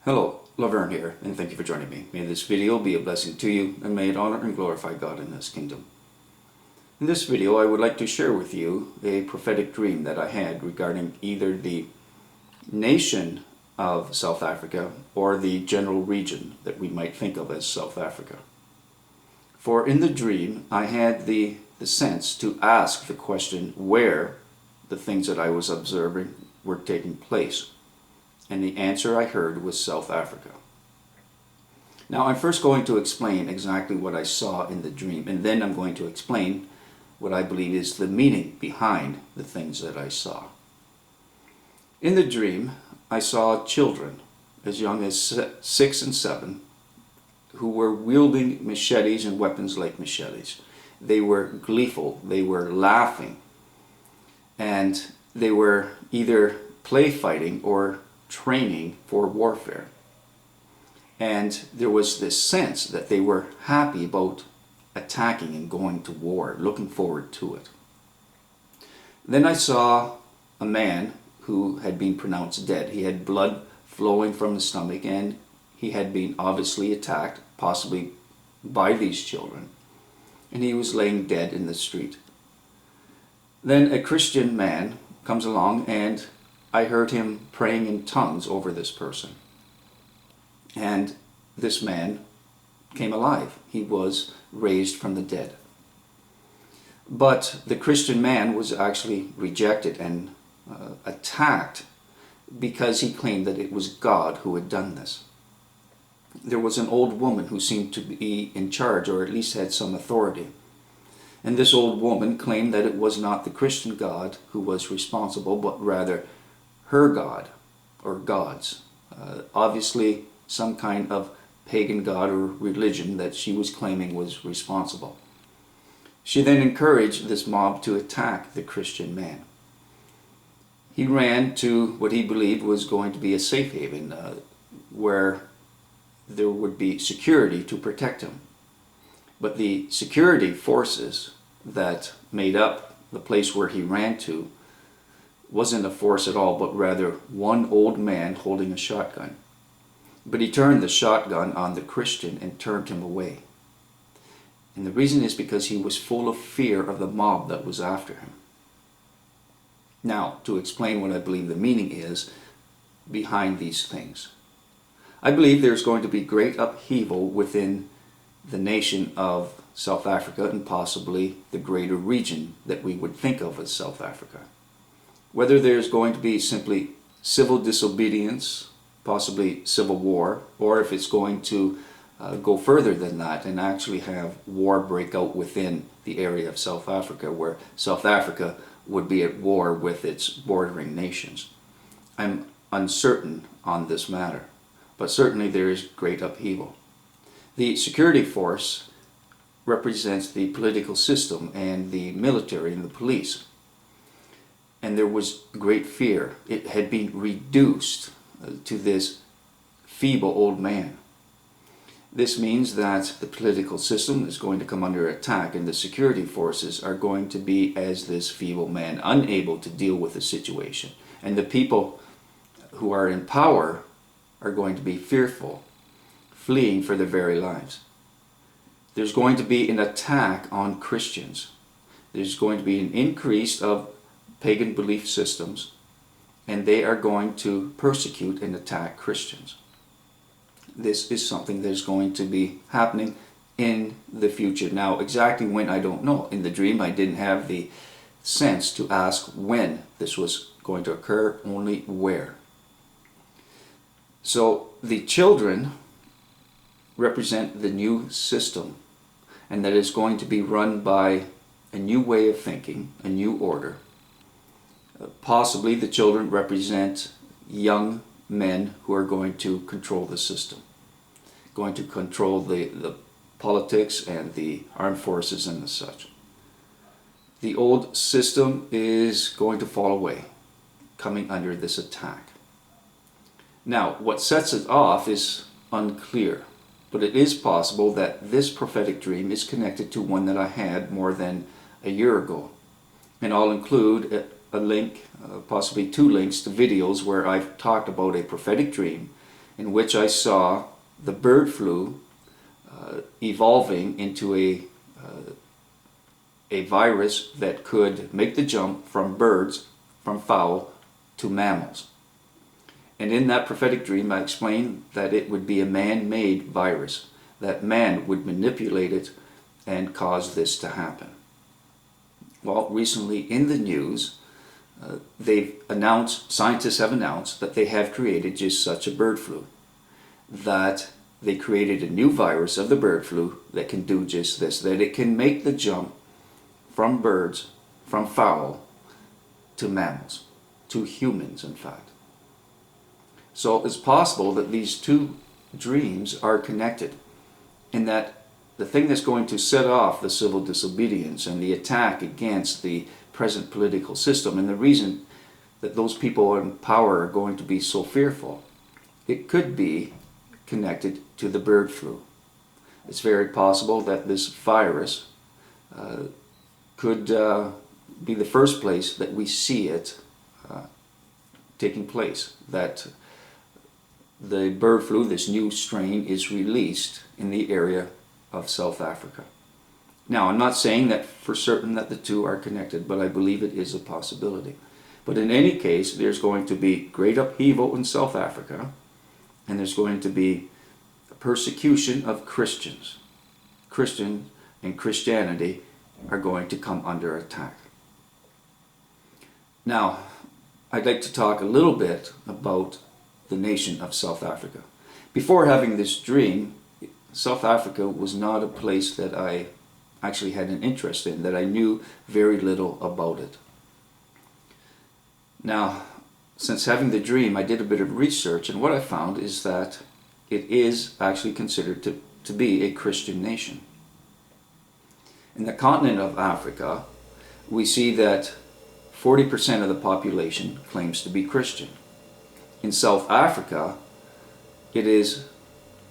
Hello, Laverne here, and thank you for joining me. May this video be a blessing to you, and may it honor and glorify God in His kingdom. In this video, I would like to share with you a prophetic dream that I had regarding either the nation of South Africa or the general region that we might think of as South Africa. For in the dream, I had the sense to ask the question where the things that I was observing were taking place. And the answer I heard was South Africa. Now I'm first going to explain exactly what I saw in the dream, and then I'm going to explain what I believe is the meaning behind the things that I saw. In the dream, I saw children as young as 6 and 7 who were wielding machetes and weapons like machetes. They were gleeful, they were laughing, and they were either play fighting or training for warfare. And there was this sense that they were happy about attacking and going to war, looking forward to it. Then I saw a man who had been pronounced dead. He had blood flowing from his stomach, and he had been obviously attacked, possibly by these children, and he was laying dead in the street. Then a Christian man comes along, and I heard him praying in tongues over this person. And this man came alive. He was raised from the dead. But the Christian man was actually rejected and attacked because he claimed that it was God who had done this. There was an old woman who seemed to be in charge, or at least had some authority. And this old woman claimed that it was not the Christian God who was responsible, but rather her God, or gods. Obviously some kind of pagan god or religion that she was claiming was responsible. She then encouraged this mob to attack the Christian man. He ran to what he believed was going to be a safe haven, where there would be security to protect him. But the security forces that made up the place where he ran to wasn't a force at all, but rather one old man holding a shotgun. But he turned the shotgun on the Christian and turned him away. And the reason is because he was full of fear of the mob that was after him. Now, to explain what I believe the meaning is behind these things. I believe there's going to be great upheaval within the nation of South Africa, and possibly the greater region that we would think of as South Africa. Whether there's going to be simply civil disobedience, possibly civil war, or if it's going to go further than that and actually have war break out within the area of South Africa, where South Africa would be at war with its bordering nations. I'm uncertain on this matter, but certainly there is great upheaval. The security force represents the political system and the military and the police. And there was great fear. It had been reduced to this feeble old man. This means that the political system is going to come under attack, and the security forces are going to be as this feeble man, unable to deal with the situation. And the people who are in power are going to be fearful, fleeing for their very lives. There's going to be an attack on Christians. There's going to be an increase of pagan belief systems, and they are going to persecute and attack Christians. This is something that's going to be happening in the future. Now, exactly when, I don't know. In the dream, I didn't have the sense to ask when this was going to occur, only where. So the children represent the new system, and that is going to be run by a new way of thinking, a new order. Possibly the children represent young men who are going to control the system, going to control the politics and the armed forces and the such. The old system is going to fall away, coming under this attack. Now, what sets it off is unclear, but it is possible that this prophetic dream is connected to one that I had more than a year ago. And I'll include a link, possibly 2 links to videos where I've talked about a prophetic dream in which I saw the bird flu evolving into a virus that could make the jump from birds, from fowl, to mammals. And in that prophetic dream, I explained that it would be a man-made virus, that man would manipulate it and cause this to happen. Well, recently in the news, scientists have announced that they have created just such a bird flu, that they created a new virus of the bird flu that can do just this, that it can make the jump from birds, from fowl, to mammals, to humans, in fact. So it's possible that these two dreams are connected, and that the thing that's going to set off the civil disobedience and the attack against the present political system, and the reason that those people in power are going to be so fearful, it could be connected to the bird flu. It's very possible that this virus could be the first place that we see it taking place, that the bird flu, this new strain, is released in the area of South Africa. Now, I'm not saying that for certain that the two are connected, but I believe it is a possibility. But in any case, there's going to be great upheaval in South Africa, and there's going to be a persecution of Christians. Christian and Christianity are going to come under attack. Now, I'd like to talk a little bit about the nation of South Africa. Before having this dream, South Africa was not a place that I actually had an interest in, that I knew very little about it. Now, since having the dream, I did a bit of research, and what I found is that it is actually considered to be a Christian nation. In the continent of Africa, we see that 40% of the population claims to be Christian. In South Africa, it is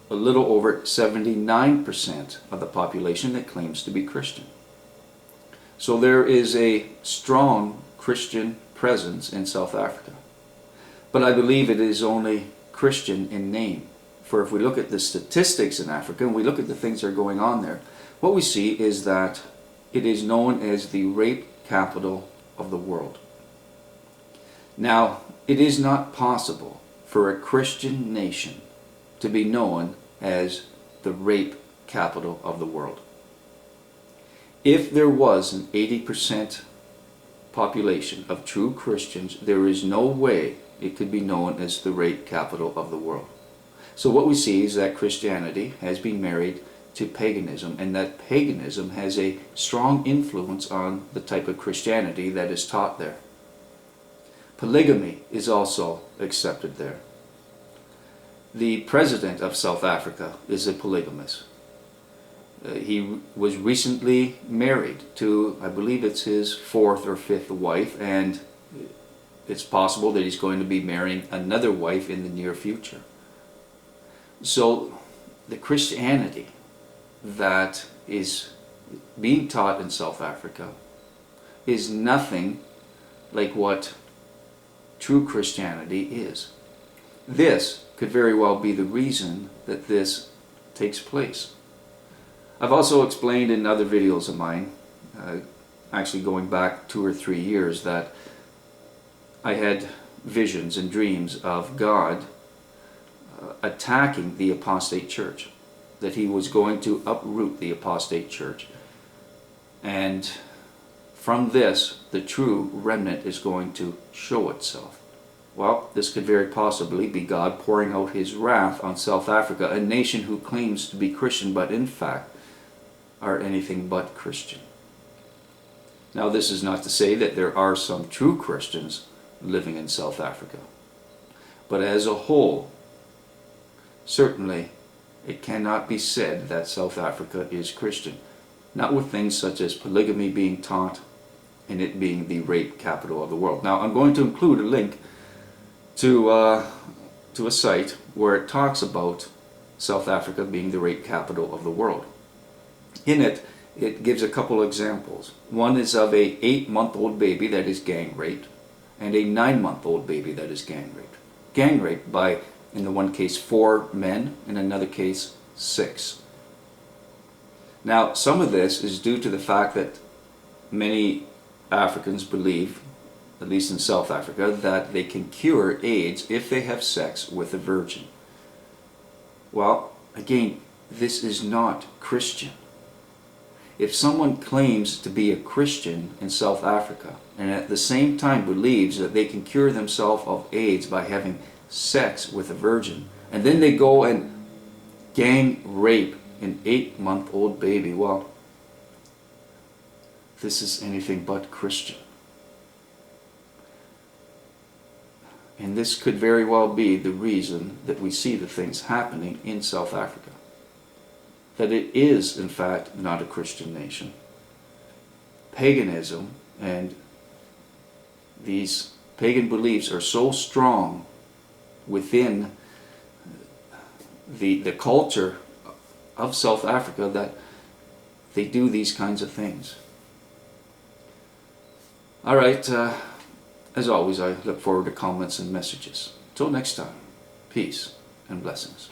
a little over 79% of the population that claims to be Christian. So there is a strong Christian presence in South Africa. But I believe it is only Christian in name. For if we look at the statistics in Africa, and we look at the things that are going on there, what we see is that it is known as the rape capital of the world. Now, it is not possible for a Christian nation to be known as the rape capital of the world. If there was an 80% population of true Christians, there is no way it could be known as the rape capital of the world. So what we see is that Christianity has been married to paganism, and that paganism has a strong influence on the type of Christianity that is taught there. Polygamy is also accepted there. The president of South Africa is a polygamist. He was recently married to, I believe it's his 4th or 5th wife, and it's possible that he's going to be marrying another wife in the near future. So the Christianity that is being taught in South Africa is nothing like what true Christianity is. This could very well be the reason that this takes place. I've also explained in other videos of mine, actually going back 2 or 3 years, that I had visions and dreams of God attacking the apostate church, that he was going to uproot the apostate church, and from this the true remnant is going to show itself. Well, this could very possibly be God pouring out his wrath on South Africa, a nation who claims to be Christian but in fact are anything but Christian. Now, this is not to say that there are some true Christians living in South Africa, but as a whole, certainly it cannot be said that South Africa is Christian, not with things such as polygamy being taught and it being the rape capital of the world. Now, I'm going to include a link to a site where it talks about South Africa being the rape capital of the world. In it, it gives a couple examples. One is of a 8-month-old baby that is gang raped, and a 9-month-old baby that is gang raped. Gang raped by In the one case, 4 men. In another case, 6. Now, some of this is due to the fact that many Africans believe, at least in South Africa, that they can cure AIDS if they have sex with a virgin. Well, again, this is not Christian. If someone claims to be a Christian in South Africa and at the same time believes that they can cure themselves of AIDS by having sex with a virgin, and then they go and gang rape an 8-month-old baby, well, this is anything but Christian. And this could very well be the reason that we see the things happening in South Africa. That it is, in fact, not a Christian nation. Paganism and these pagan beliefs are so strong within the culture of South Africa that they do these kinds of things. Alright, as always, I look forward to comments and messages. Till next time, peace and blessings.